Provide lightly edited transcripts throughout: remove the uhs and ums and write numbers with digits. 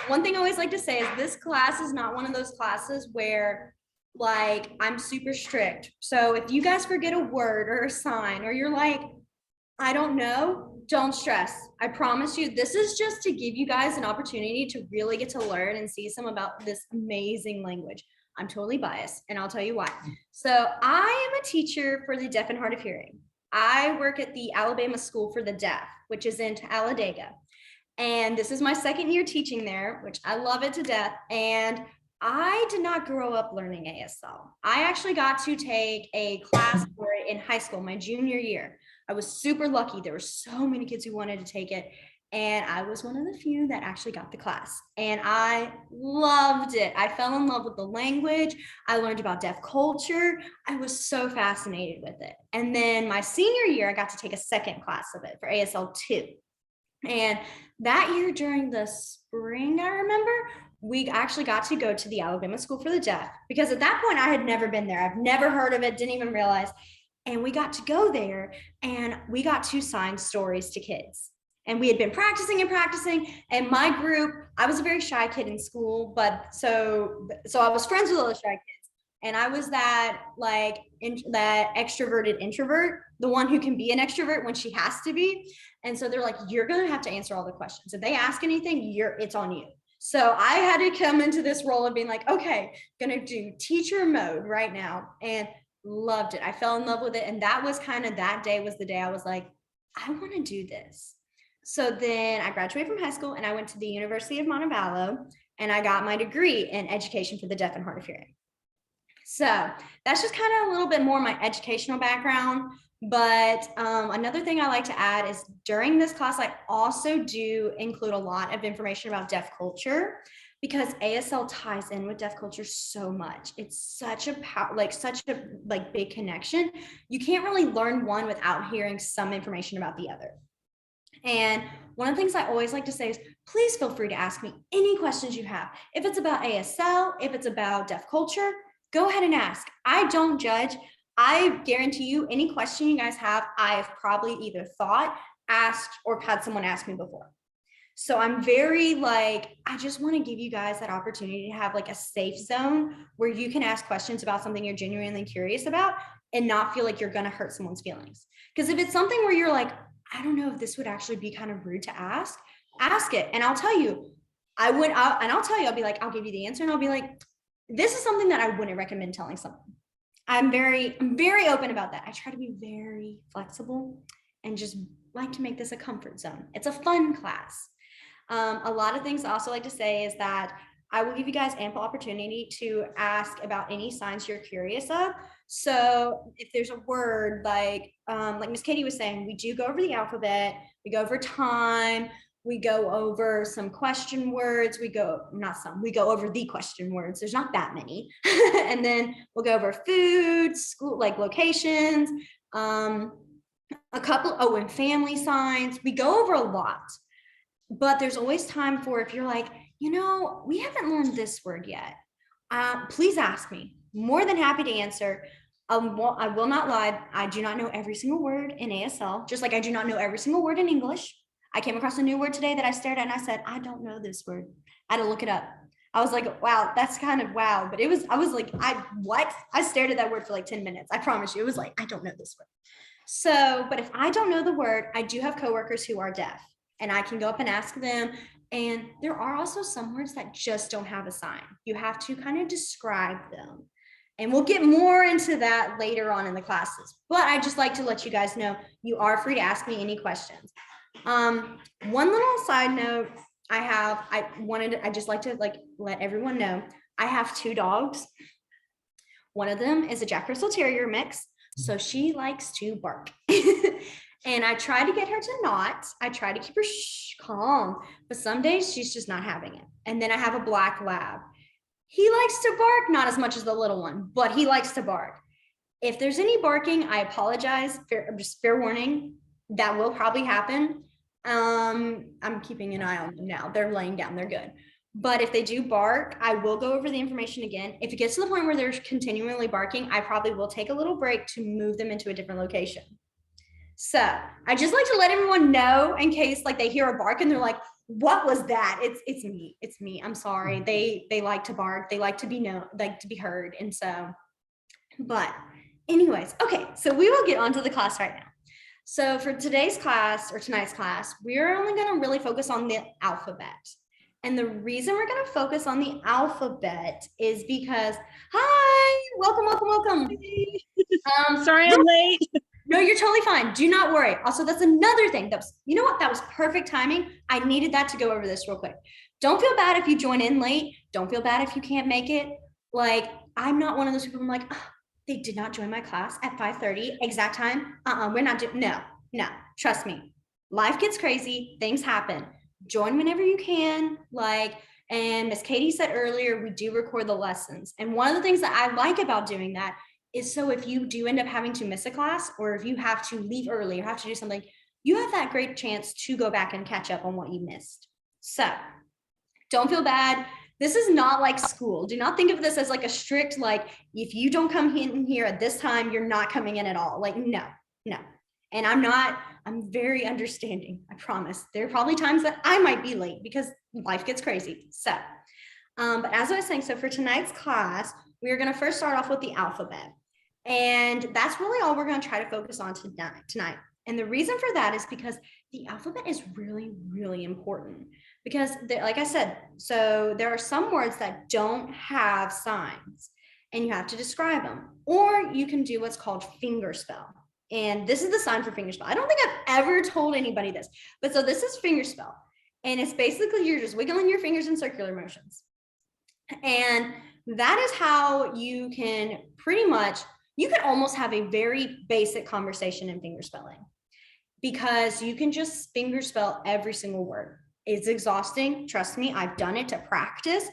One thing I always like to say is this class is not one of those classes where like I'm super strict. So if you guys forget a word or a sign, or you're like, I don't know, don't stress. I promise you, this is just to give you guys an opportunity to really get to learn and see some about this amazing language. I'm totally biased, and I'll tell you why. So I am a teacher for the deaf and hard of hearing. I work at the Alabama School for the Deaf, which is in Talladega. And this is my second year teaching there, which I love it to death. And I did not grow up learning ASL. I actually got to take a class for it in high school, my junior year. I was super lucky. There were so many kids who wanted to take it. And I was one of the few that actually got the class. And I loved it. I fell in love with the language. I learned about deaf culture. I was so fascinated with it. And then my senior year, I got to take a second class of it for ASL 2. And that year during the spring, I remember, we actually got to go to the Alabama School for the Deaf, because at that point I had never been there. I've never heard of it, didn't even realize. And we got to go there and we got to sign stories to kids. And we had been practicing and practicing. And my group, I was a very shy kid in school, but so I was friends with all the shy kids. And I was that that extroverted introvert, the one who can be an extrovert when she has to be. And so they're like, you're going to have to answer all the questions. If they ask anything, it's on you. So I had to come into this role of being like, okay, going to do teacher mode right now. And loved it. I fell in love with it. And that was that day was the day I was like, I want to do this. So then I graduated from high school and I went to the University of Montevallo and I got my degree in education for the deaf and hard of hearing. So that's just kind of a little bit more my educational background. But another thing I like to add is during this class, I also do include a lot of information about deaf culture, because ASL ties in with deaf culture so much. It's such a big connection. You can't really learn one without hearing some information about the other. And one of the things I always like to say is, please feel free to ask me any questions you have. If it's about ASL, if it's about deaf culture, go ahead and ask. I don't judge. I guarantee you any question you guys have, I've probably either thought, asked, or had someone ask me before. So I'm very I just want to give you guys that opportunity to have a safe zone where you can ask questions about something you're genuinely curious about and not feel like you're going to hurt someone's feelings. Because if it's something where you're like, I don't know if this would actually be kind of rude to ask it. And I'll tell you, I'll be like, I'll give you the answer, and I'll be like, this is something that I wouldn't recommend telling someone. I'm very open about that. I try to be very flexible and just like to make this a comfort zone. It's a fun class. A lot of things I also like to say is that I will give you guys ample opportunity to ask about any signs you're curious of. So if there's a word like Miss Katie was saying, we do go over the alphabet, we go over time, we go over some question words, we go over the question words. There's not that many. And then we'll go over food, school, locations, a couple, and family signs. We go over a lot, but there's always time for, if you're like, we haven't learned this word yet. Please ask me. More than happy to answer. I will not lie. I do not know every single word in ASL, just like I do not know every single word in English. I came across a new word today that I stared at and I said, I don't know this word. I had to look it up. I was like, wow, that's kind of wow. But I was like, what? I stared at that word for 10 minutes. I promise you. It was like, I don't know this word. So, but if I don't know the word, I do have coworkers who are deaf and I can go up and ask them. And there are also some words that just don't have a sign. You have to kind of describe them. And we'll get more into that later on in the classes. But I just like to let you guys know, you are free to ask me any questions. One little side note I just like to let everyone know, I have 2 dogs. One of them is a Jack Russell Terrier mix. So she likes to bark. And I try to get her to not. I try to keep her calm, but some days she's just not having it. And then I have a black lab. He likes to bark, not as much as the little one, but he likes to bark. If there's any barking, I apologize. Just fair warning, that will probably happen. I'm keeping an eye on them now. They're laying down, they're good. But if they do bark, I will go over the information again. If it gets to the point where they're continually barking, I probably will take a little break to move them into a different location. So I just like to let everyone know in case they hear a bark and they're like, what was that? It's me. It's me. I'm sorry. They like to bark. They like to be known, like to be heard. And so, but anyways, okay. So we will get onto the class right now. So for today's class or tonight's class, we're only going to really focus on the alphabet. And the reason we're going to focus on the alphabet is because, hi, welcome. Sorry I'm late. No, you're totally fine. Do not worry. Also, that's another thing. You know what? That was perfect timing. I needed that to go over this real quick. Don't feel bad if you join in late. Don't feel bad if you can't make it. Like, I'm not one of those people I'm like, oh, they did not join my class at 5:30 exact time. We're not doing, no, trust me. Life gets crazy. Things happen. Join whenever you can. And Miss Katie said earlier, we do record the lessons. And one of the things that I like about doing that is so if you do end up having to miss a class, or if you have to leave early or have to do something, you have that great chance to go back and catch up on what you missed. So don't feel bad. This is not like school. Do not think of this as like a strict, like if you don't come in here at this time, you're not coming in at all. Like, no. And I'm very understanding. I promise. There are probably times that I might be late because life gets crazy. So, but as I was saying, so for tonight's class, we're going to first start off with the alphabet. And that's really all we're going to try to focus on tonight. And the reason for that is because the alphabet is really, really important. Because like I said, so there are some words that don't have signs and you have to describe them. Or you can do what's called fingerspell. And this is the sign for fingerspell. I don't think I've ever told anybody this. But so this is fingerspell. And it's basically you're just wiggling your fingers in circular motions. And that is how you can you can almost have a very basic conversation in fingerspelling, because you can just fingerspell every single word. It's exhausting. Trust me, I've done it to practice.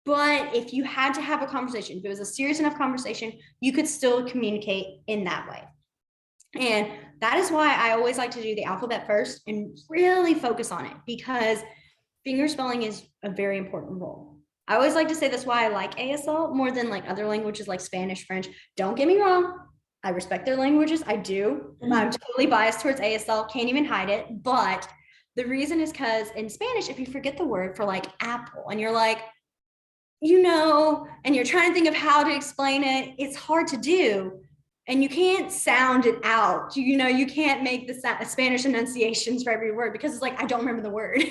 But if you had to have a conversation, if it was a serious enough conversation, you could still communicate in that way. And that is why I always like to do the alphabet first and really focus on it, because fingerspelling is a very important role. I always like to say that's why I like ASL more than like other languages like Spanish, French. Don't get me wrong. I respect their languages. I do. I'm totally biased towards ASL. Can't even hide it. But the reason is because in Spanish, if you forget the word for like apple and you're like, and you're trying to think of how to explain it, it's hard to do. And you can't sound it out. You can't make the Spanish enunciations for every word because it's like, I don't remember the word.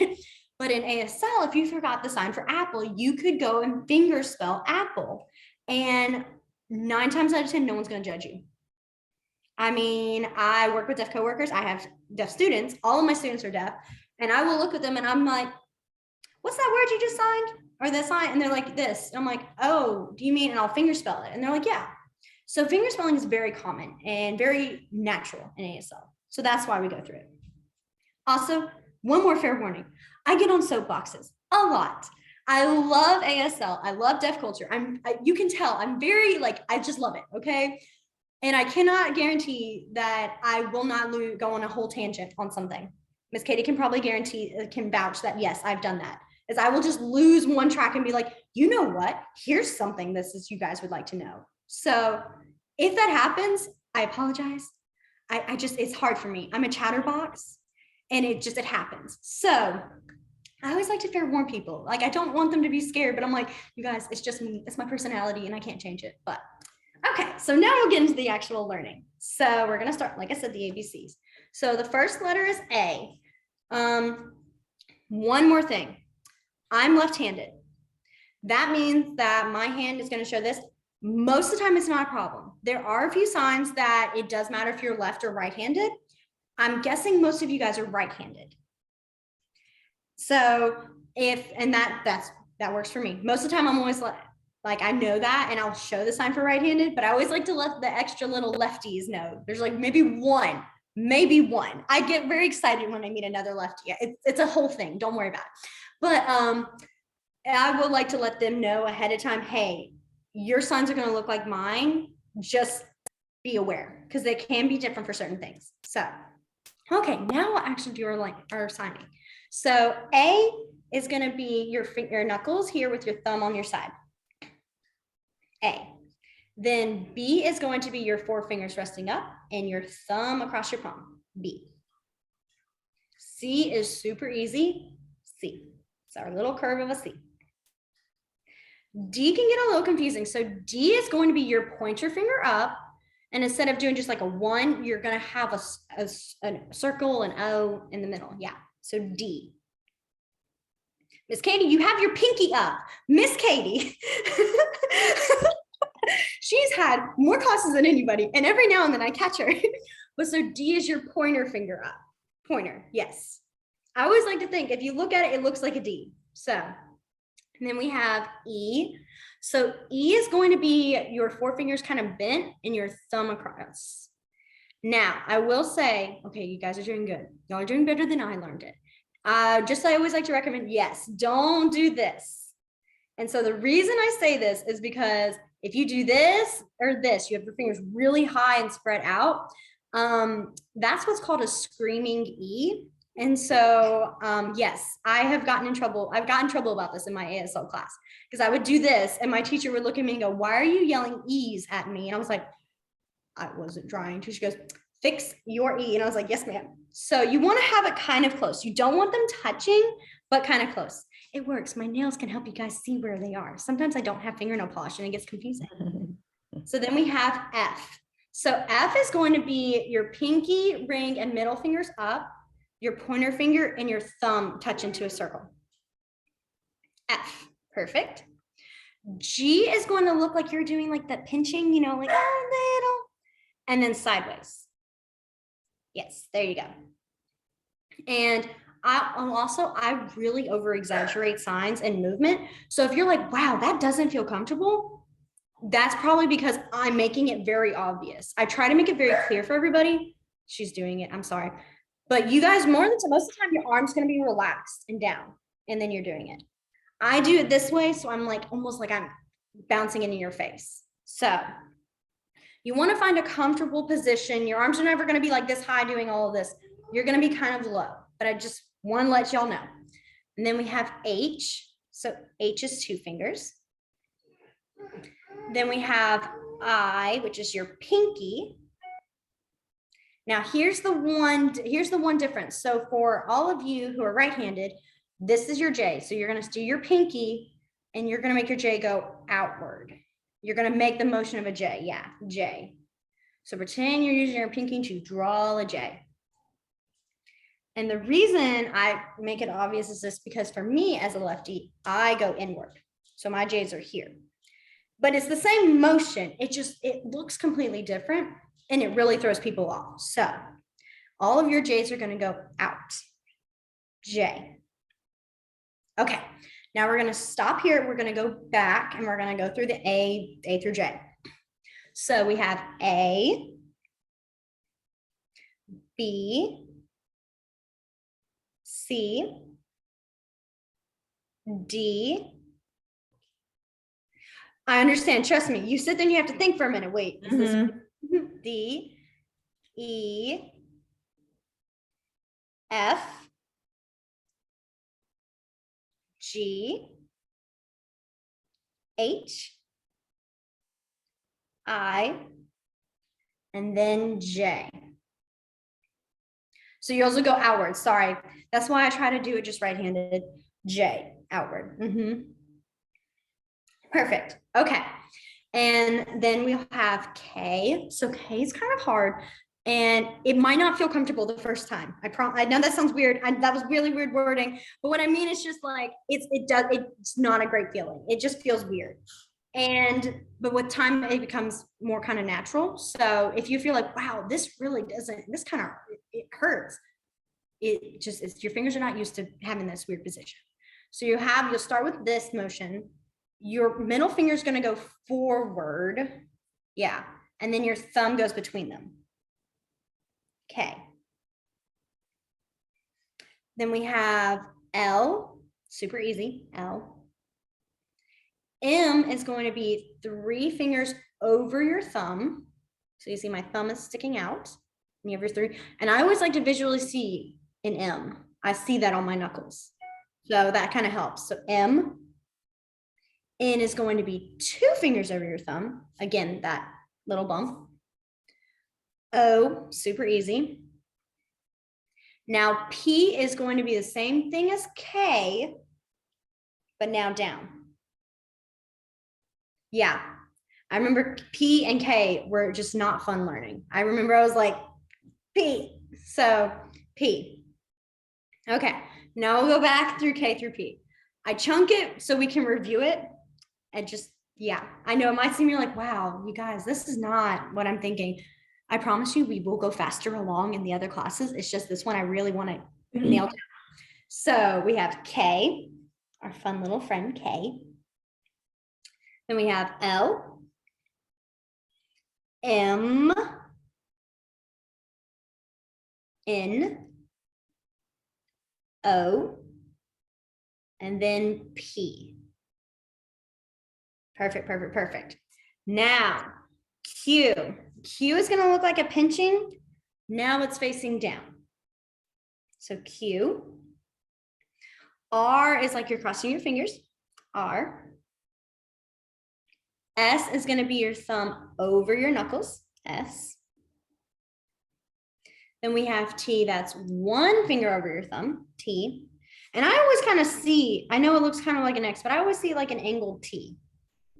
But in ASL, if you forgot the sign for apple, you could go and fingerspell apple. And 9 times out of 10, no one's going to judge you. I mean, I work with deaf coworkers. I have deaf students. All of my students are deaf. And I will look at them and I'm like, what's that word you just signed? Or this sign? And they're like, this. And I'm like, oh, do you mean? And I'll fingerspell it. And they're like, yeah. So fingerspelling is very common and very natural in ASL. So that's why we go through it. Also, one more fair warning. I get on soapboxes a lot. I love ASL. I love deaf culture. You can tell I'm very I just love it. Okay. And I cannot guarantee that I will not go on a whole tangent on something. Miss Katie can probably can vouch that yes, I've done that. Is I will just lose one track and be like, you know what? Here's something you guys would like to know. So if that happens, I apologize. It's hard for me. I'm a chatterbox and it happens. So I always like to fair warn people. I don't want them to be scared, but I'm like, you guys, it's just me. It's my personality and I can't change it. But okay, so now we'll get into the actual learning. So we're going to start, like I said, the ABCs. So the first letter is A. One more thing. I'm left-handed. That means that my hand is going to show this. Most of the time, it's not a problem. There are a few signs that it does matter if you're left or right-handed. I'm guessing most of you guys are right-handed. So that works for me. Most of the time, I'm always like I know that, and I'll show the sign for right-handed, but I always like to let the extra little lefties know. There's maybe one. I get very excited when I meet another lefty. It's a whole thing. Don't worry about it. But I would like to let them know ahead of time, hey, your signs are going to look like mine. Just be aware, because they can be different for certain things. So, okay, now we'll actually do our signing. So A is going to be your knuckles here with your thumb on your side. A. Then B is going to be your 4 fingers resting up and your thumb across your palm. B. C is super easy. C. It's our little curve of a C. D can get a little confusing. So D is going to be your pointer finger up. And instead of doing just like a 1, you're going to have a circle, an O in the middle. Yeah. So D. Miss Katie, you have your pinky up. Miss Katie. She's had more classes than anybody. And every now and then I catch her. But so D is your pointer finger up. Pointer. Yes. I always like to think if you look at it, it looks like a D. So, and then we have E. So E is going to be your 4 fingers kind of bent and your thumb across. Now, I will say, okay, you guys are doing good. Y'all are doing better than I learned it. Just I always like to recommend, yes, don't do this. And so the reason I say this is because if you do this or this, you have your fingers really high and spread out. That's what's called a screaming E. And so, yes, I have gotten in trouble. I've gotten in trouble about this in my ASL class because I would do this and my teacher would look at me and go, why are you yelling E's at me? And I was like, I wasn't trying to. She goes, fix your E. And I was like, yes, ma'am. So you want to have it kind of close. You don't want them touching, but kind of close. It works. My nails can help you guys see where they are. Sometimes I don't have fingernail polish and it gets confusing. So then we have F. So F is going to be your pinky, ring, and middle fingers up. Your pointer finger and your thumb touch into a circle. F, perfect. G is going to look like you're doing like that pinching, you know, like a little, and then sideways. Yes, there you go. And I really over exaggerate signs and movement. So if you're like, wow, that doesn't feel comfortable, that's probably because I'm making it very obvious. I try to make it very clear for everybody. She's doing it, I'm sorry. But you guys, most of the time, your arm's going to be relaxed and down, and then you're doing it. I do it this way, so I'm like almost like I'm bouncing into your face. So you want to find a comfortable position. Your arms are never going to be like this high doing all of this. You're going to be kind of low, but I just want to let y'all know. And then we have H. So H is 2 fingers. Then we have I, which is your pinky. Now here's the one difference. So for all of you who are right-handed, this is your J. So you're going to do your pinky and you're going to make your J go outward. You're going to make the motion of a J. Yeah, J. So pretend you're using your pinky to draw a J. And the reason I make it obvious is this because for me as a lefty, I go inward. So my J's are here. But it's the same motion. It looks completely different. And it really throws people off. So all of your J's are going to go out. J. Okay. Now we're going to stop here. We're going to go back and we're going to go through the A through J. So we have A, B, C, D. I understand. Trust me. You sit there and you have to think for a minute. Wait, is this D, E, F, G, H, I, and then J. So you also go outward. Sorry. That's why I try to do it just right-handed. J, outward. Perfect. Okay. And then we'll have K. So K is kind of hard and it might not feel comfortable the first time. I know that sounds weird. That was really weird wording, but what I mean is just like, it's not a great feeling. It just feels weird. But with time, it becomes more kind of natural. So if you feel like, wow, this really doesn't, this kind of, it hurts. It's your fingers are not used to having this weird position. So you'll start with this motion. Your middle finger is going to go forward. Yeah. And then your thumb goes between them. Okay. Then we have L, super easy, L. M is going to be 3 fingers over your thumb. So you see my thumb is sticking out. And you have your 3. And I always like to visually see an M. I see that on my knuckles. So that kind of helps. So M. N is going to be 2 fingers over your thumb. Again, that little bump. O, super easy. Now P is going to be the same thing as K, but now down. Yeah, I remember P and K were just not fun learning. I remember I was like, P, so P. Okay, now we'll go back through K through P. I chunk it so we can review it and just, yeah, I know it might seem you're like, wow, you guys, this is not what I'm thinking. I promise you, we will go faster along in the other classes. It's just this one I really want to nail down. So we have K, our fun little friend K. Then we have L, M, N, O, and then P. Perfect, perfect, perfect. Now, Q. Q is going to look like a pinching. Now it's facing down. So Q. R is like you're crossing your fingers. R. S is going to be your thumb over your knuckles. S. Then we have T, that's one finger over your thumb, T. And I always kind of see, I know it looks kind of like an X, but I always see like an angled T.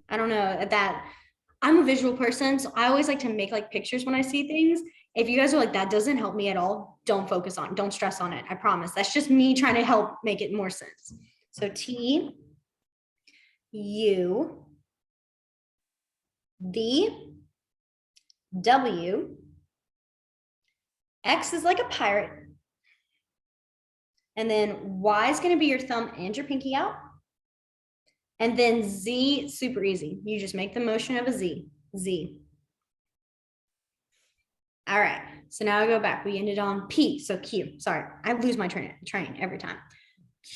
I don't know that I'm a visual person, so I always like to make like pictures when I see things. If you guys are like, that doesn't help me at all, don't focus on it, don't stress on it, I promise. That's just me trying to help make it more sense. So T, U, V, W, X is like a pirate. And then Y is going to be your thumb and your pinky out. And then Z, super easy. You just make the motion of a Z, Z. All right, so now I go back. We ended on P, so Q. Sorry, I lose my train every time.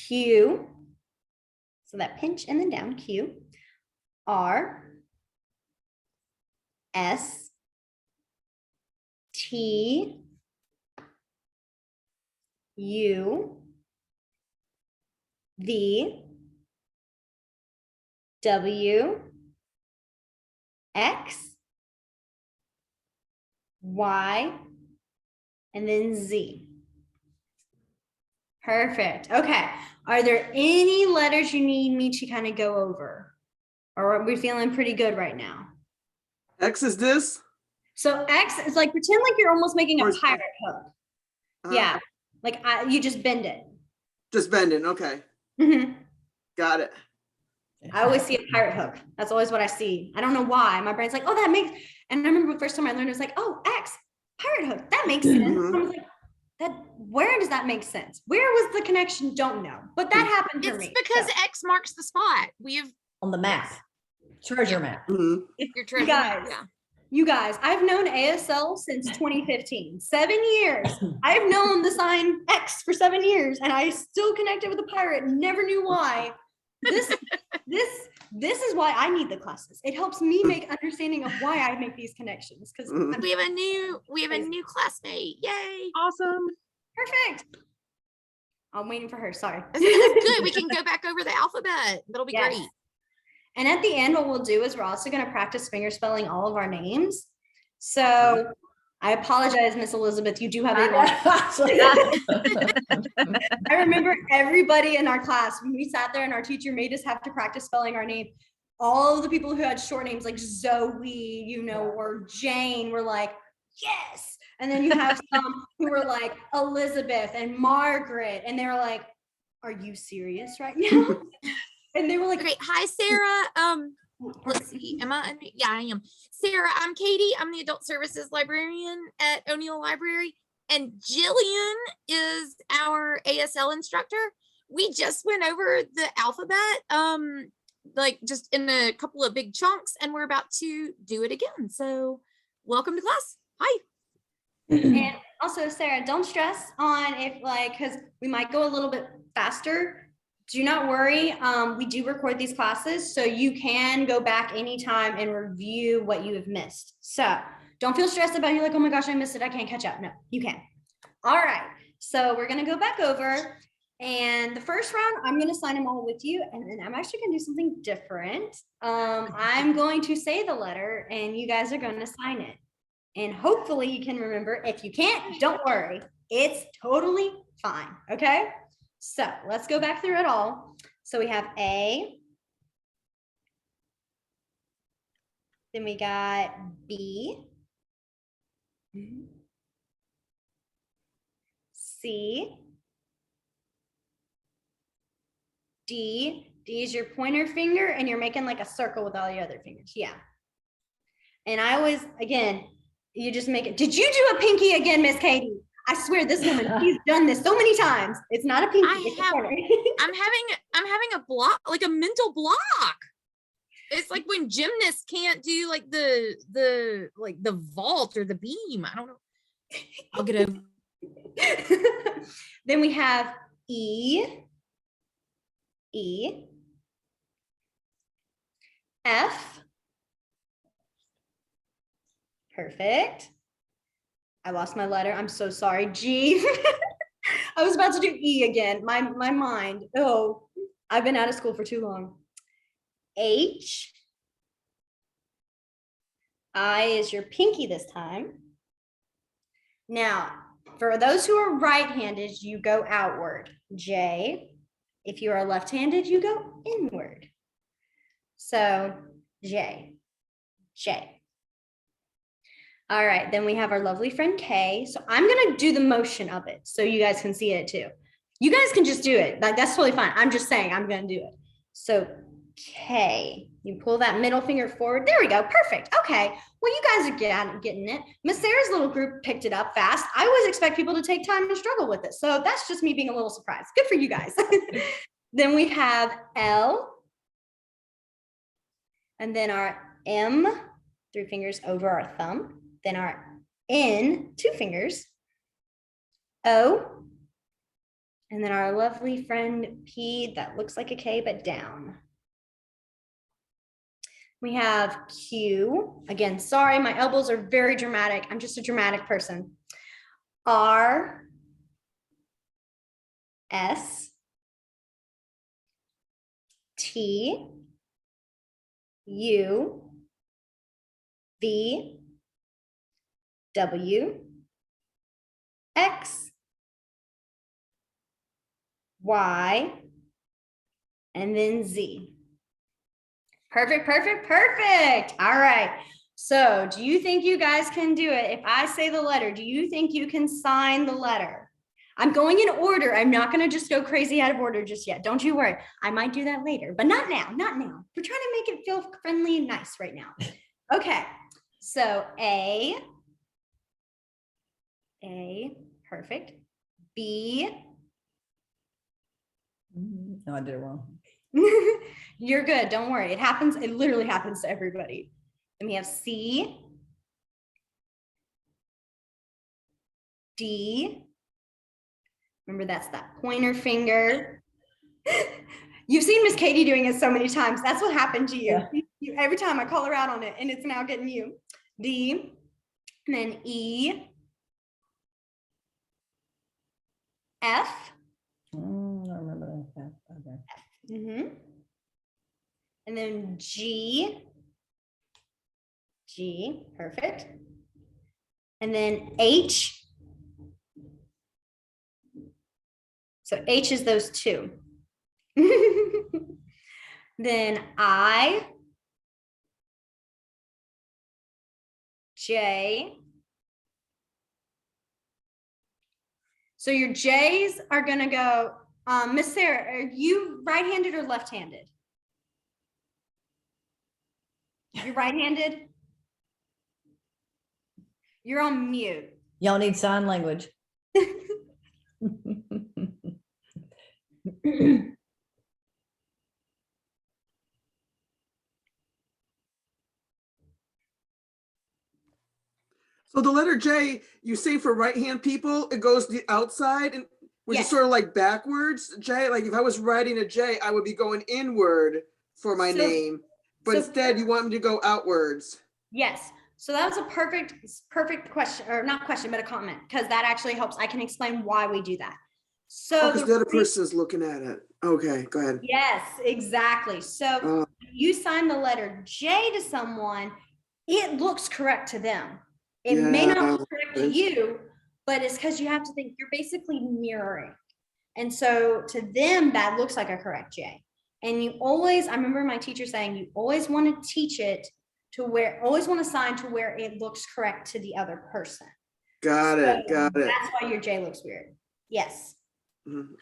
Q, so that pinch and then down, Q. R, S, T, U, V, W, X, Y, and then Z. Perfect. Okay. Are there any letters you need me to kind of go over? Or are we feeling pretty good right now? X is this? So X is like, pretend like you're almost making a pirate hook. Yeah. Like you just bend it. Just bending. Okay. Mm-hmm. Got it. I always see a pirate hook. That's always what I see. I don't know why. My brain's like, oh, that makes, and I remember the first time I learned, it was like, oh, X, pirate hook. That makes sense. I was like, where does that make sense? Where was the connection? Don't know. But that happened for me. It's because X marks the spot. On the map. Treasure map. Your treasure guys, map. Yeah. You guys, I've known ASL since 2015, 7 years. I've known the sign X for 7 years, and I still connected with a pirate. Never knew why. This is why I need the classes. It helps me make understanding of why I make these connections. Because we have a new classmate. Yay! Awesome. Perfect. I'm waiting for her. Sorry. That's good. We can go back over the alphabet. That'll be great. And at the end, what we'll do is we're also going to practice finger spelling all of our names. So I apologize, Miss Elizabeth. You do have a I remember everybody in our class, when we sat there and our teacher made us have to practice spelling our name, all of the people who had short names like Zoe, or Jane were like, yes. And then you have some who were like Elizabeth and Margaret. And they were like, are you serious right now? And they were like, great. Hi, Sarah. Let's see. Am I? Yeah, I am. Sarah, I'm Katie. I'm the adult services librarian at O'Neill Library. And Gillian is our ASL instructor. We just went over the alphabet, like just in a couple of big chunks, and we're about to do it again. So welcome to class. Hi. And also, Sarah, don't stress on if because we might go a little bit faster. Do not worry. We do record these classes, so you can go back anytime and review what you have missed. So don't feel stressed about it. You're like, oh my gosh, I missed it. I can't catch up. No, you can. All right. So we're going to go back over. And the first round, I'm going to sign them all with you. And then I'm actually going to do something different. I'm going to say the letter, and you guys are going to sign it. And hopefully you can remember. If you can't, don't worry. It's totally fine. Okay. So let's go back through it all. So we have A. Then we got B. C. D. D is your pointer finger, and you're making like a circle with all the other fingers. Yeah. And I always, again, you just make it. Did you do a pinky again, Miss Katie? I swear this woman, she's done this so many times. It's not a pinky. It's a pointer. I'm having a block, like a mental block. It's like when gymnasts can't do like the vault or the beam. I don't know. I'll get over. Then we have E. E. F. Perfect. I lost my letter. I'm so sorry. G. I was about to do E again. My mind. Oh, I've been out of school for too long. H. I is your pinky this time. Now, for those who are right-handed, you go outward. J. If you are left-handed, you go inward. So J. J. All right, then we have our lovely friend K. So I'm gonna do the motion of it so you guys can see it too. You guys can just do it. Like, that's totally fine. I'm just saying I'm gonna do it. So K, you pull that middle finger forward. There we go, perfect. Okay, well, you guys are getting it. Miss Sarah's little group picked it up fast. I always expect people to take time and struggle with it. So that's just me being a little surprised. Good for you guys. Then we have L. And then our M, 3 fingers over our thumb. Then our N, 2 fingers. O. And then our lovely friend P, that looks like a K, but down. We have Q. Again, sorry, my elbows are very dramatic. I'm just a dramatic person. R. S. T. U. V. W. X. Y. And then Z. Perfect, perfect, perfect. All right. So do you think you guys can do it? If I say the letter, do you think you can sign the letter? I'm going in order. I'm not going to just go crazy out of order just yet. Don't you worry. I might do that later, but not now, not now. We're trying to make it feel friendly and nice right now. Okay. So A, perfect. B. No, I did it wrong. You're good. Don't worry. It happens. It literally happens to everybody. Then we have C. D. Remember, that's that pointer finger. You've seen Miss Katie doing it so many times. That's what happened to you. Yeah. Every time I call her out on it, and it's now getting you. D. And then E. F. I remember that. Okay. Mm-hmm. And then G. G, perfect. And then H. So H is those 2. Then I. J. So your J's are gonna go, Miss Sarah, are you right-handed or left-handed? You're right-handed? You're on mute. Y'all need sign language. So the letter J, you say for right-hand people, it goes the outside, and which Yes. is sort of like backwards. J, like if I was writing a J, I would be going inward for my name, but instead you want me to go outwards. Yes. So that was a perfect question, or not question, but a comment, because that actually helps. I can explain why we do that. So Because the other person's looking at it. Okay, go ahead. Yes, exactly. So you sign the letter J to someone, it looks correct to them. It may not look correct to you, but it's because you have to think you're basically mirroring. And so to them, that looks like a correct J. And you always, I remember my teacher saying, you always want to teach it to where, always want to sign to where it looks correct to the other person. Got it. So Got it. that's why your J looks weird. Yes.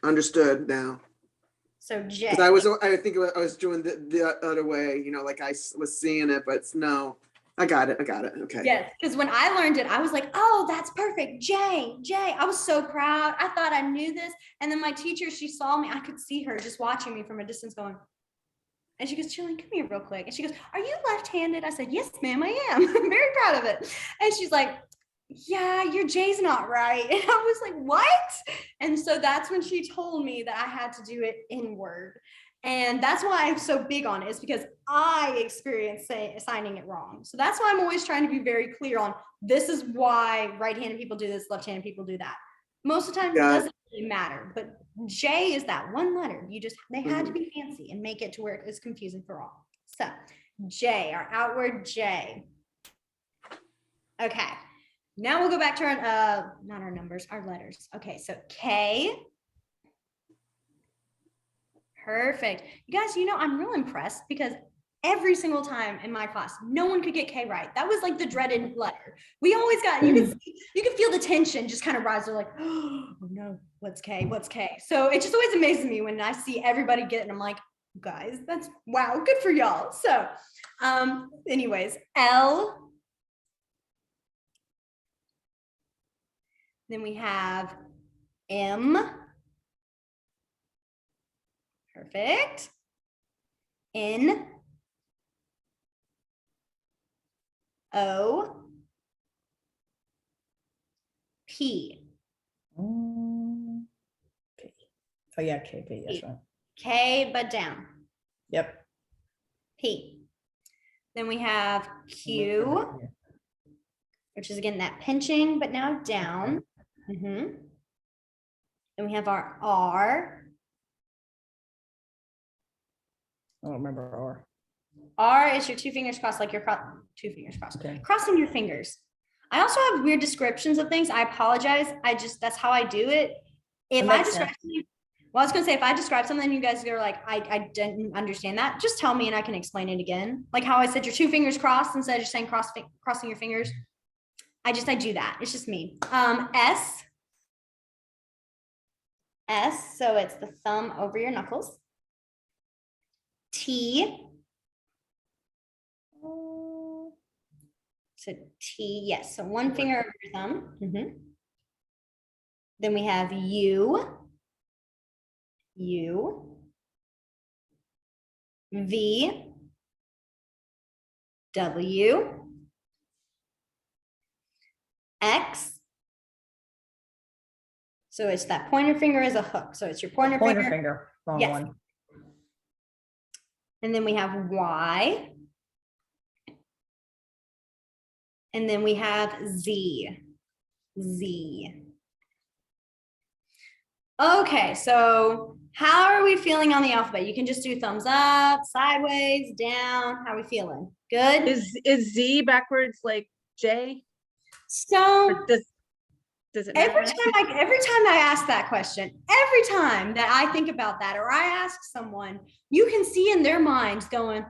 Understood now. So J. Because I think I was doing the other way, you know, like I was seeing it, but no, I got it. Okay. Yes, because when I learned it, I was like, oh, that's perfect. J. I was so proud. I thought I knew this. And then my teacher, she saw me. I could see her just watching me from a distance going, and she goes, Gillian, come here real quick. And she goes, are you left-handed? I said, yes, ma'am, I am. I'm very proud of it. And she's like, yeah, your J's not right. And I was like, what? And so that's when she told me that I had to do it inward. And that's why I'm so big on it, is because I experienced signing it wrong. So that's why I'm always trying to be very clear on, this is why right-handed people do this, left-handed people do that. Most of the time, it doesn't really matter, but J is that one letter. They had to be fancy and make it to where it's confusing for all. So J, our outward J. Okay, now we'll go back to our, not our numbers, our letters. Okay, so K. Perfect. You guys, you know, I'm real impressed because every single time in my class, no one could get K right. That was like the dreaded letter. We always got, you can feel the tension just kind of rise. They're like, oh no, what's K? What's K? So it just always amazes me when I see everybody get it. And I'm like, guys, that's wow, good for y'all. So anyways, L. Then we have M. Perfect. N. O. P. P. Oh yeah, KP, that's right. K, but down. Yep. P. Then we have Q, which is again that pinching, but now down. Then we have our R. I don't remember R. R is your two fingers crossed, like you're two fingers crossed, crossing your fingers. I also have weird descriptions of things. I apologize. That's how I do it. If I describe something, well, I was gonna say, if I describe something, you guys are like, I didn't understand that. Just tell me and I can explain it again. Like how I said your two fingers crossed instead of just saying crossing your fingers. I do that. It's just me. S. So it's the thumb over your knuckles. T. So T, yes. So one finger over your thumb. Then we have U. V. W. X. So it's that pointer finger as a hook. So it's your pointer finger. Wrong one. And then we have Y. And then we have Z. Okay, so how are we feeling on the alphabet? You can just do thumbs up, sideways, down. How are we feeling? Good? Is Z backwards like J? So Or does it matter? every time I ask that question, every time that I think about that, or I ask someone, you can see in their minds going,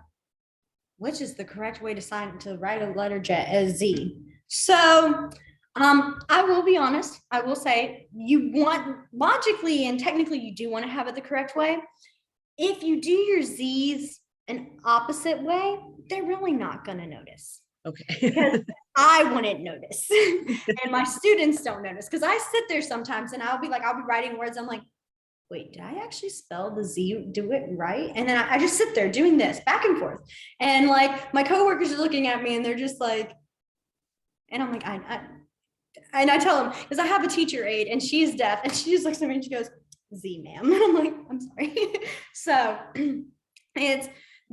which is the correct way to write a letter Z? So I will be honest. I will say you want, logically and technically, you do want to have it the correct way. If you do your Z's an opposite way, they're really not going to notice. Okay. Because I wouldn't notice and my students don't notice, because I sit there sometimes and I'll be writing words. I'm like, wait, did I actually spell the Z, do it right? And then I just sit there doing this back and forth. And like my coworkers are looking at me and they're just like, and I'm like, and I tell them, because I have a teacher aide and she's deaf, and she just looks at me and she goes, Z, ma'am. And I'm like, I'm sorry. So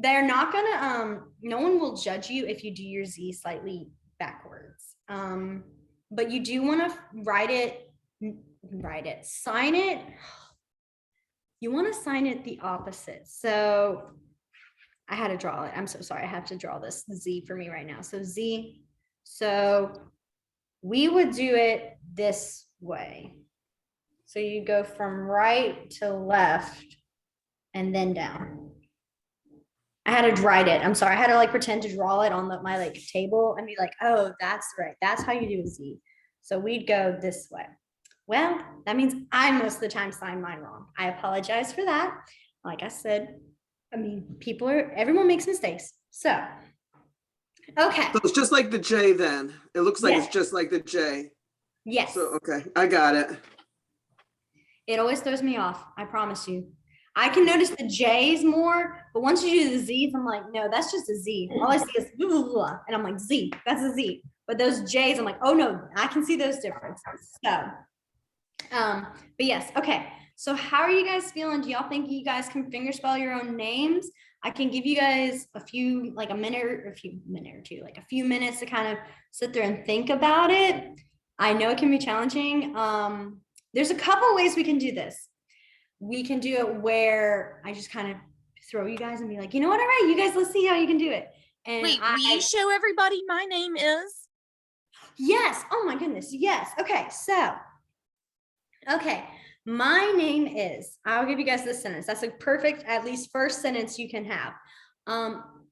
they're not gonna, no one will judge you if you do your Z slightly backwards. But you do want to sign it. You want to sign it the opposite. So I had to draw it. I'm so sorry. I have to draw this Z for me right now. So Z. So we would do it this way. So you go from right to left and then down. I had to write it. I'm sorry. I had to like pretend to draw it on my like table and be like, oh, that's right. That's how you do a Z. So we'd go this way. Well, that means I most of the time sign mine wrong. I apologize for that. Like I said, I mean, everyone makes mistakes. So, okay. So it's just like the J then. It looks like Yes. it's just like the J. Yes. So, okay, I got it. It always throws me off. I promise you. I can notice the J's more, but once you do the Z's, I'm like, no, that's just a Z. All I see is blah, blah, blah, and I'm like, Z, that's a Z. But those J's, I'm like, oh no, I can see those differences. So, but yes, okay. So how are you guys feeling? Do y'all think you guys can fingerspell your own names? I can give you guys a few minutes to kind of sit there and think about it. I know it can be challenging. There's a couple ways we can do this. We can do it where I just kind of throw you guys and be like, you know what, all right, you guys, let's see how you can do it. And Wait, will you show everybody my name is? Yes. Oh my goodness. Yes. Okay. So, okay. My name is, I'll give you guys this sentence. That's a perfect, at least first sentence you can have.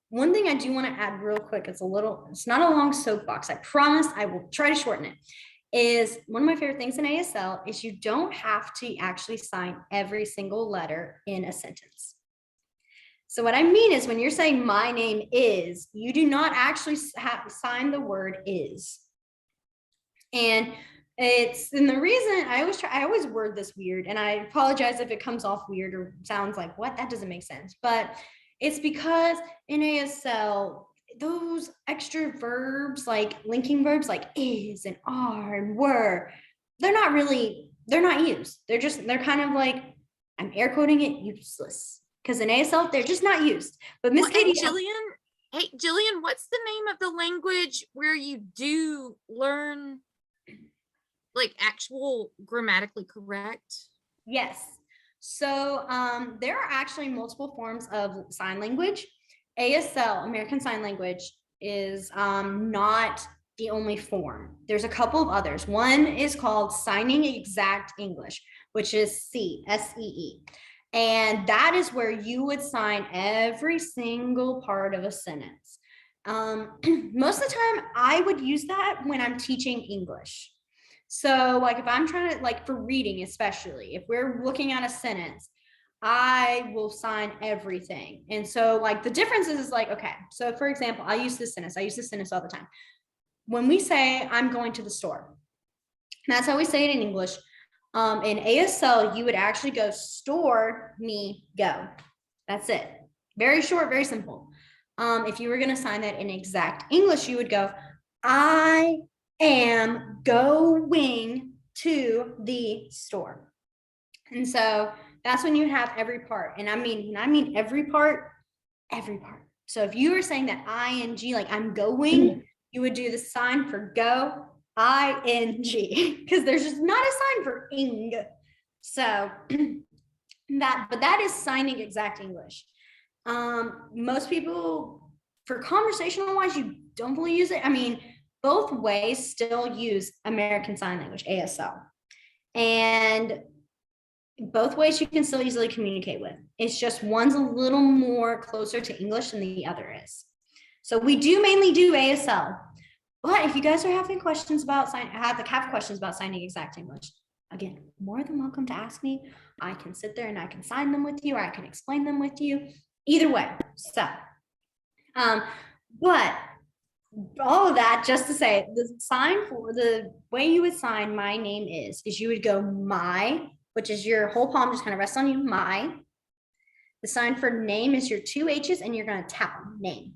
One thing I do want to add real quick, it's not a long soapbox. I promise I will try to shorten it. Is one of my favorite things in ASL is you don't have to actually sign every single letter in a sentence. So what I mean is when you're saying my name is, you do not actually sign the word is. And the reason I always word this weird, and I apologize if it comes off weird or sounds like what, that doesn't make sense, but it's because in ASL, those extra verbs, like linking verbs like is and are and were, they're not used. They're kind of like, I'm air quoting it, useless. Because in ASL, they're just not used. But Miss Katie, Gillian, what's the name of the language where you do learn like actual grammatically correct? yes. So there are actually multiple forms of sign language. ASL, American Sign Language, is not the only form. There's a couple of others. One is called Signing Exact English, which is SEE. And that is where you would sign every single part of a sentence. Most of the time, I would use that when I'm teaching English. So like if I'm trying to, like for reading especially, if we're looking at a sentence, I will sign everything. And so like the difference is like, okay, so for example, I use this sentence all the time. When we say I'm going to the store, that's how we say it in English. In ASL, you would actually go store me go. That's it. Very short, very simple. If you were going to sign that in exact English, you would go, I am going to the store. And so that's when you have every part. And I mean every part. So if you were saying that ing, like I'm going, you would do the sign for go, ing, because there's just not a sign for ing. So that is signing exact English. Most people, for conversational wise, you don't really use it. I mean, both ways still use American Sign Language, ASL. And both ways you can still easily communicate with. It's just one's a little more closer to English than the other is. So we do mainly do ASL. But if you guys are having questions about have questions about signing exact English, again, more than welcome to ask me. I can sit there and I can sign them with you, or I can explain them with you. Either way. So, but all of that just to say, the way you would sign my name is you would go my, which is your whole palm just kind of rests on you, my. The sign for name is your 2 H's and you're going to tap them, name.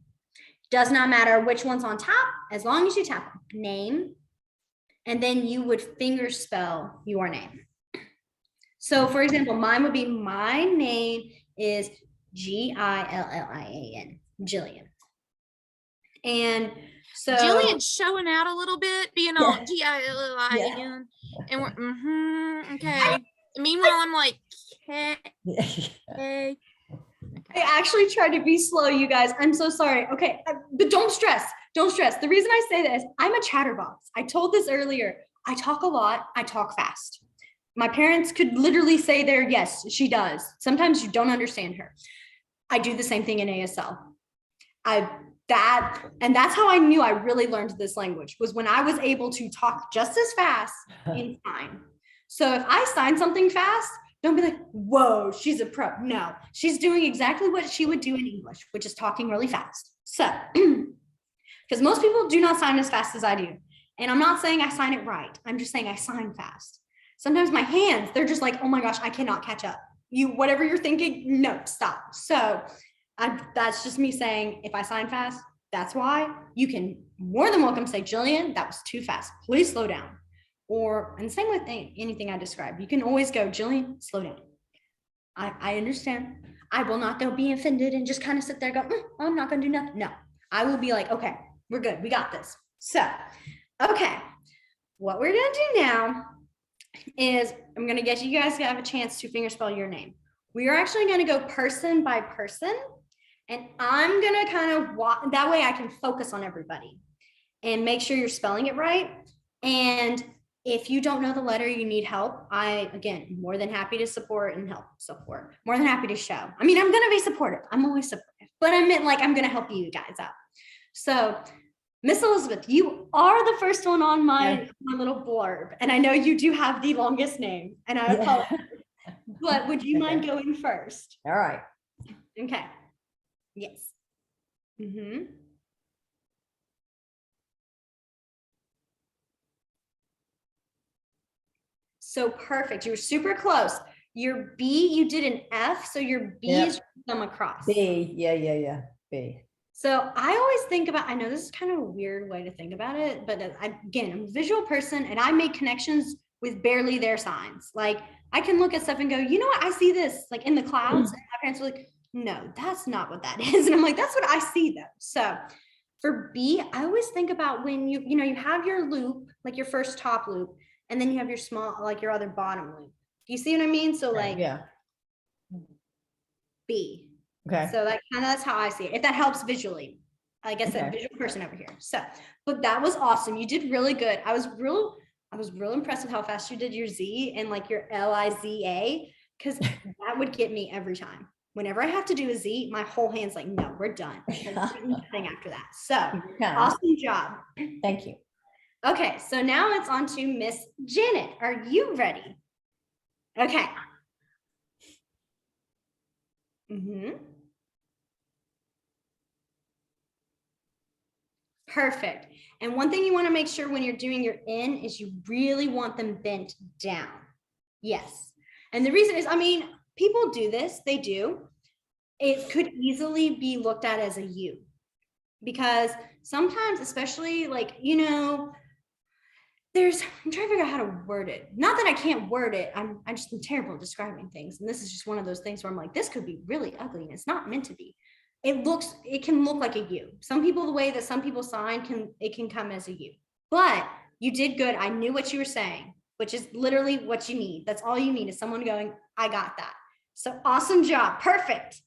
Does not matter which one's on top, as long as you tap them, name. And then you would finger spell your name. So for example, mine would be, my name is Gillian, Gillian. And so Gillian's showing out a little bit, being all Gillian, Yeah. and we're okay. Meanwhile, I'm like, hey. I actually tried to be slow, you guys. I'm so sorry. Okay, but don't stress. The reason I say this, I'm a chatterbox. I told this earlier. I talk a lot. I talk fast. My parents could literally say there, yes, she does. Sometimes you don't understand her. I do the same thing in ASL. That's how I knew I really learned this language, was when I was able to talk just as fast in sign. So if I sign something fast, don't be like, whoa, she's a pro. No, she's doing exactly what she would do in English, which is talking really fast. So, because most people do not sign as fast as I do. And I'm not saying I sign it right. I'm just saying I sign fast. Sometimes my hands, they're just like, oh my gosh, I cannot catch up. Whatever you're thinking, no, stop. So that's just me saying, if I sign fast, that's why. You can more than welcome say, Jillian, that was too fast. Please slow down. Or, and same with anything I describe. You can always go, Jillian, slow down. I understand. I will not go be offended and just kind of sit there and go, I'm not going to do nothing. No, I will be like, okay, we're good. We got this. So, okay, what we're going to do now is I'm going to get you guys to have a chance to fingerspell your name. We are actually going to go person by person, and I'm going to kind of walk, that way I can focus on everybody and make sure you're spelling it right. And if you don't know the letter, you need help, again, more than happy to support and help support. More than happy to show. I mean, I'm going to be supportive. I'm always supportive, but I meant like I'm going to help you guys out. So Miss Elizabeth, you are the first one on my little blurb. And I know you do have the longest name, and I apologize. But would you mind going first? All right. Okay. Yes. Mm-hmm. So perfect. You were super close. Your B, you did an F, so your B is come across. B, yeah, B. So I always think about, I know this is kind of a weird way to think about it, but again, I'm a visual person and I make connections with barely their signs. Like I can look at stuff and go, you know what, I see this like in the clouds. And my parents were like, no, that's not what that is. And I'm like, that's what I see though. So for B, I always think about when you have your loop, like your first top loop, and then you have your small, like your other bottom loop. Do you see what I mean? So like B. Okay. So that's how I see it. If that helps visually, like I said, visual person over here. So, but that was awesome. You did really good. I was real impressed with how fast you did your Z and like your Liza, because that would get me every time. Whenever I have to do a Z, my whole hand's like, no, we're done. Nothing after that. So awesome job. Thank you. Okay, so now it's on to Miss Janet. Are you ready? Okay. Perfect. And one thing you want to make sure when you're doing your in is you really want them bent down. Yes. And the reason is, I mean, people do this, they do. It could easily be looked at as a U, because sometimes, especially like, I'm trying to figure out how to word it. Not that I can't word it. I'm just terrible at describing things. And this is just one of those things where I'm like, this could be really ugly and it's not meant to be. It can look like a U. Some people, the way that some people sign it can come as a U, but you did good. I knew what you were saying, which is literally what you need. That's all you need is someone going, I got that. So awesome job. Perfect.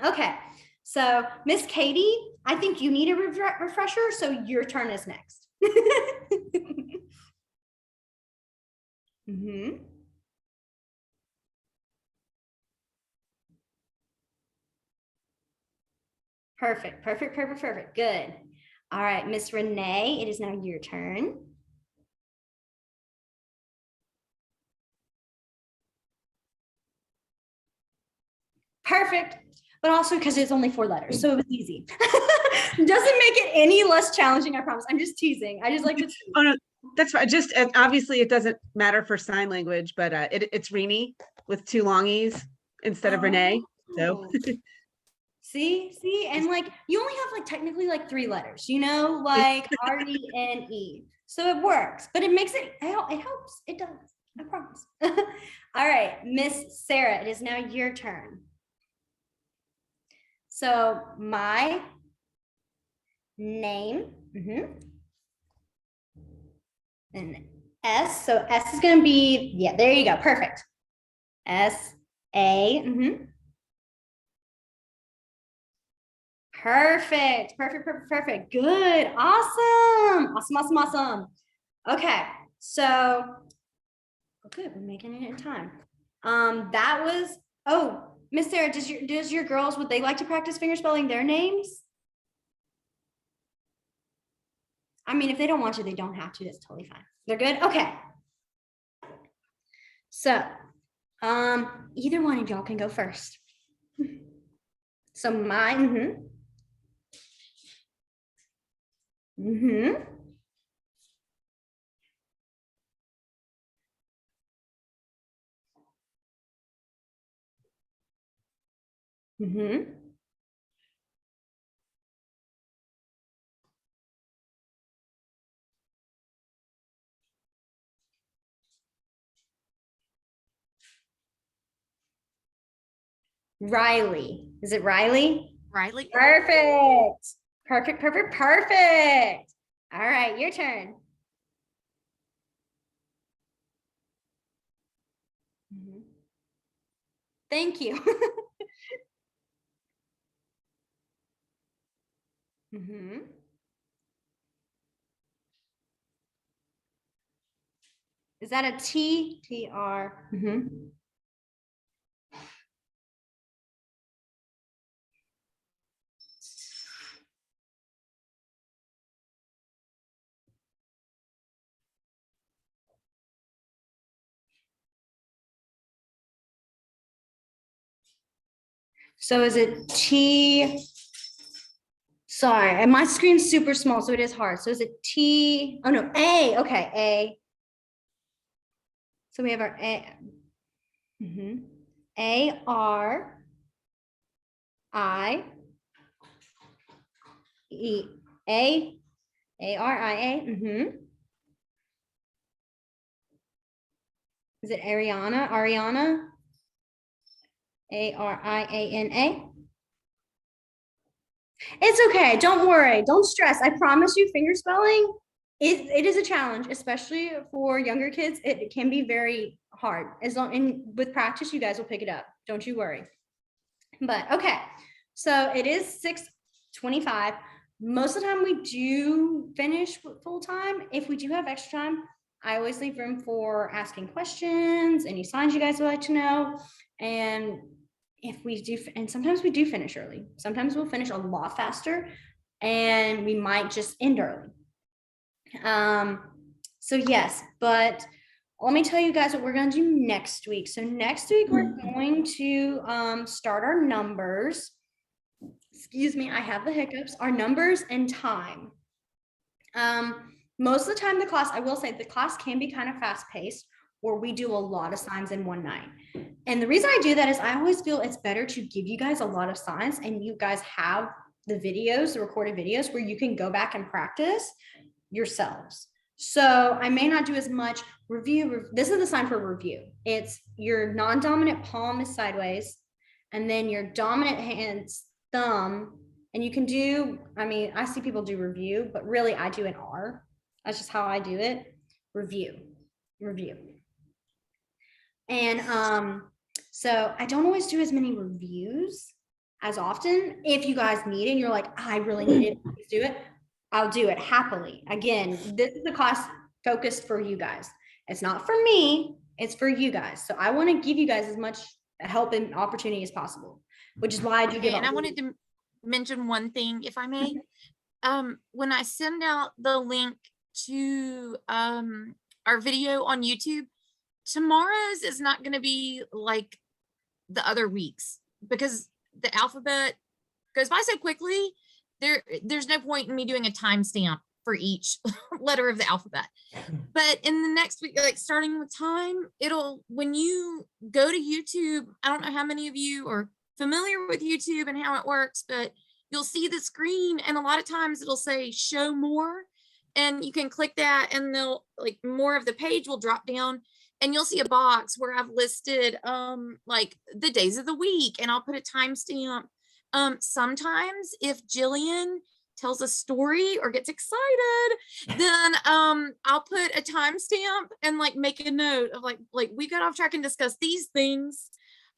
Okay. So Miss Katie, I think you need a refresher. So your turn is next. Perfect. Good. All right, Miss Renee, it is now your turn. Perfect. But also because it's only 4 letters, so it was easy. Doesn't make it any less challenging, I promise. I'm just teasing. I just like to tease. Oh no, that's fine. Just obviously it doesn't matter for sign language, but it's Renee with 2 long E's instead of Renee. So see, and like you only have like technically like 3 letters, like R-E-N-E. So it works, but it makes it helps. It does. I promise. All right, Miss Sarah, it is now your turn. So my name, and S. So S is going to be, there you go. Perfect. S-A. Perfect. Good. Awesome. Okay, so oh, good, we're making it in time. That was, oh, Miss Sarah, does your girls, would they like to practice fingerspelling their names? I mean, if they don't want to, they don't have to. That's totally fine. They're good? Okay. So, either one of y'all can go first. So mine, Riley. Is it Riley? Riley. Perfect. Perfect, perfect, perfect. All right, your turn. Thank you. Is that a T? T-R. So is it T? Sorry, and my screen's super small, so it is hard. So is it T? Oh no, A. Okay, A. So we have our A. A R I E A R I A. Is it Ariana? Ariana? Ariana? It's okay. Don't worry. Don't stress. I promise you, fingerspelling, it is a challenge, especially for younger kids. It can be very hard. As long and with practice, you guys will pick it up. Don't you worry. But okay, so it is 6:25. Most of the time we do finish full time. If we do have extra time, I always leave room for asking questions, any signs you guys would like to know. And if we do, and sometimes we do finish early. Sometimes we'll finish a lot faster and we might just end early. So yes, but let me tell you guys what we're going to do next week. So next week, we're going to start our numbers. Excuse me, I have the hiccups. Our numbers and time. Most of the time, the class, I will say the class can be kind of fast paced, where we do a lot of signs in one night. And the reason I do that is I always feel it's better to give you guys a lot of signs and you guys have the videos, the recorded videos where you can go back and practice yourselves. So I may not do as much review. This is the sign for review. It's your non-dominant palm is sideways, and then your dominant hand's thumb. And you can do, I mean, I see people do review, but really I do an R. That's just how I do it. Review. And so I don't always do as many reviews as often. If you guys need it and you're like, I really need it, please do it. I'll do it happily. Again, this is a class focused for you guys. It's not for me, it's for you guys. So I want to give you guys as much help and opportunity as possible, which is why I do give And I wanted to mention one thing, if I may. When I send out the link to our video on YouTube, tomorrow's is not going to be like the other weeks because the alphabet goes by so quickly. There's no point in me doing a timestamp for each letter of the alphabet. But in the next week, like starting with time, when you go to YouTube, I don't know how many of you are familiar with YouTube and how it works, but you'll see the screen and a lot of times it'll say show more and you can click that and they'll like more of the page will drop down and you'll see a box where I've listed like the days of the week and I'll put a timestamp. Sometimes if Gillian tells a story or gets excited, then I'll put a timestamp and like make a note of like we got off track and discuss these things.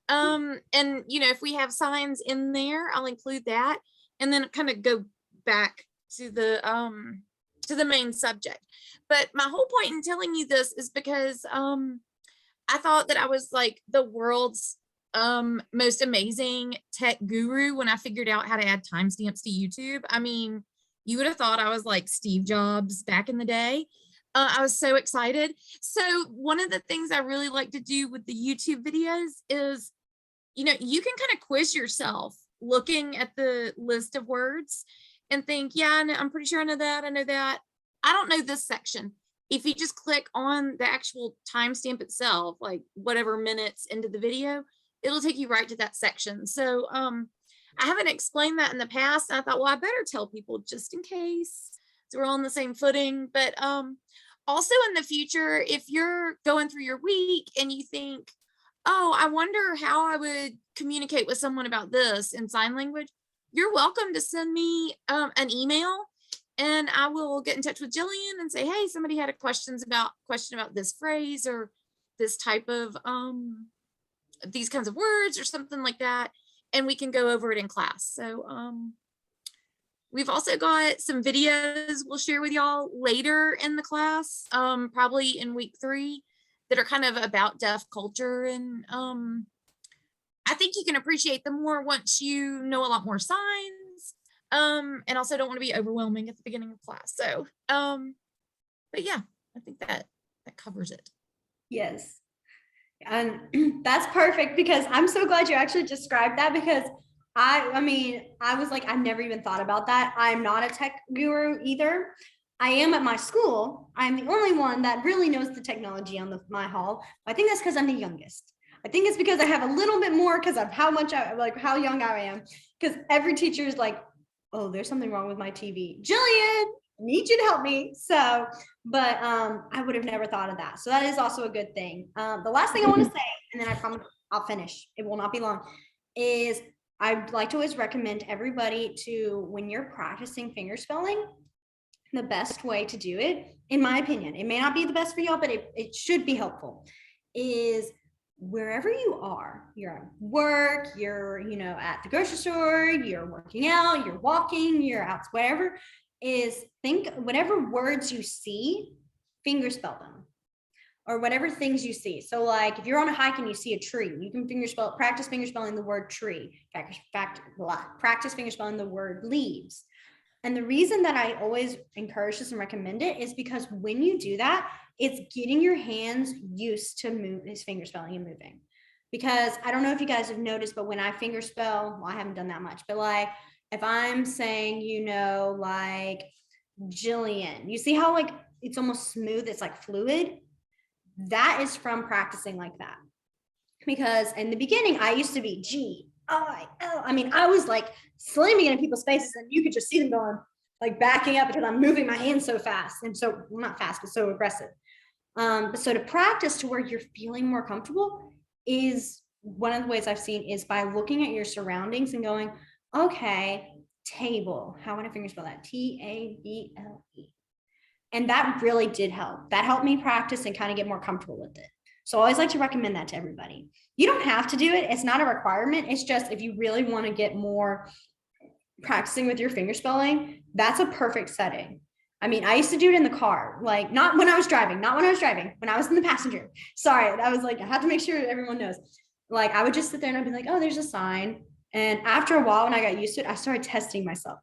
And you know, if we have signs in there, I'll include that and then kind of go back to the to the main subject. But my whole point in telling you this is because I thought that I was like the world's most amazing tech guru when I figured out how to add timestamps to YouTube. I mean, you would have thought I was like Steve Jobs back in the day. I was so excited. So one of the things I really like to do with the YouTube videos is, you know, you can kind of quiz yourself looking at the list of words and think, yeah, I'm pretty sure I know that. I know that. I don't know this section. If you just click on the actual timestamp itself, like whatever minutes into the video, it'll take you right to that section. So I haven't explained that in the past. And I thought, well, I better tell people just in case, so we're all on the same footing. But also in the future, if you're going through your week and you think, oh, I wonder how I would communicate with someone about this in sign language, you're welcome to send me an email, and I will get in touch with Gillian and say, hey, somebody had a question about this phrase or this type of these kinds of words or something like that, and we can go over it in class. So we've also got some videos we'll share with y'all later in the class, probably in week 3, that are kind of about deaf culture. And I think you can appreciate them more once you know a lot more signs, and also don't want to be overwhelming at the beginning of class. So, but yeah, I think that covers it. Yes. And that's perfect, because I'm so glad you actually described that, because I mean, I was like, I've never even thought about that. I'm not a tech guru either. I am at my school. I'm the only one that really knows the technology on my hall. I think that's because I'm the youngest. I think it's because I have a little bit more because of how young I am. Because every teacher is like, oh, there's something wrong with my TV. Jillian, I need you to help me. So, but I would have never thought of that. So that is also a good thing. The last thing I want to say, and then I promise I'll finish, it will not be long, is I'd like to always recommend everybody to, when you're practicing fingerspelling, the best way to do it, in my opinion, it may not be the best for y'all, but it should be helpful, is wherever you are, you're at work, you're, you know, at the grocery store, you're working out, you're walking, you're out, whatever, is think whatever words you see, fingerspell them, or whatever things you see. So like if you're on a hike and you see a tree, you can practice fingerspelling the word tree, practice fingerspelling the word leaves. And the reason that I always encourage this and recommend it is because when you do that, it's getting your hands used to fingerspelling and moving. Because I don't know if you guys have noticed, but when I fingerspell, well, I haven't done that much, but like if I'm saying, you know, like Gillian, you see how like it's almost smooth, it's like fluid? That is from practicing like that. Because in the beginning, I used to be G-I-L. I mean, I was like slamming into people's faces, and you could just see them going, like backing up because I'm moving my hands so fast. And so, well, not fast, but so aggressive. But so to practice to where you're feeling more comfortable is one of the ways I've seen is by looking at your surroundings and going, okay, table. How would I fingerspell that? T-A-B-L-E. And that really did help. That helped me practice and kind of get more comfortable with it. So I always like to recommend that to everybody. You don't have to do it. It's not a requirement. It's just if you really want to get more practicing with your fingerspelling, that's a perfect setting. I mean, I used to do it in the car, like not when I was driving, when I was in the passenger. Sorry, I was like, I have to make sure everyone knows. Like I would just sit there and I'd be like, oh, there's a sign. And after a while, when I got used to it, I started testing myself.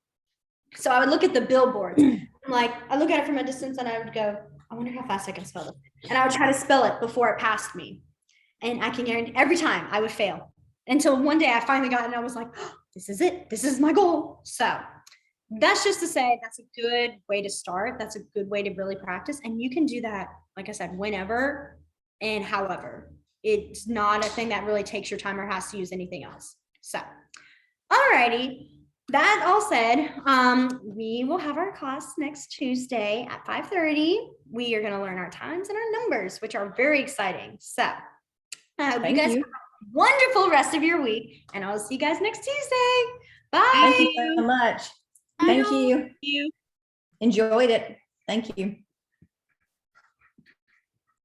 So I would look at the billboards. Like I look at it from a distance and I would go, I wonder how fast I can spell it. And I would try to spell it before it passed me. And I can guarantee every time I would fail until one day I finally got it and I was like, oh, this is it. This is my goal. So that's just to say that's a good way to start. That's a good way to really practice. And you can do that, like I said, whenever and however. It's not a thing that really takes your time or has to use anything else. So, alrighty. That all said, we will have our class next Tuesday at 5:30. We are going to learn our times and our numbers, which are very exciting. So I hope you guys have a wonderful rest of your week, and I'll see you guys next Tuesday. Bye. Thank you so much. Thank Bye. you. Enjoyed it. Thank you.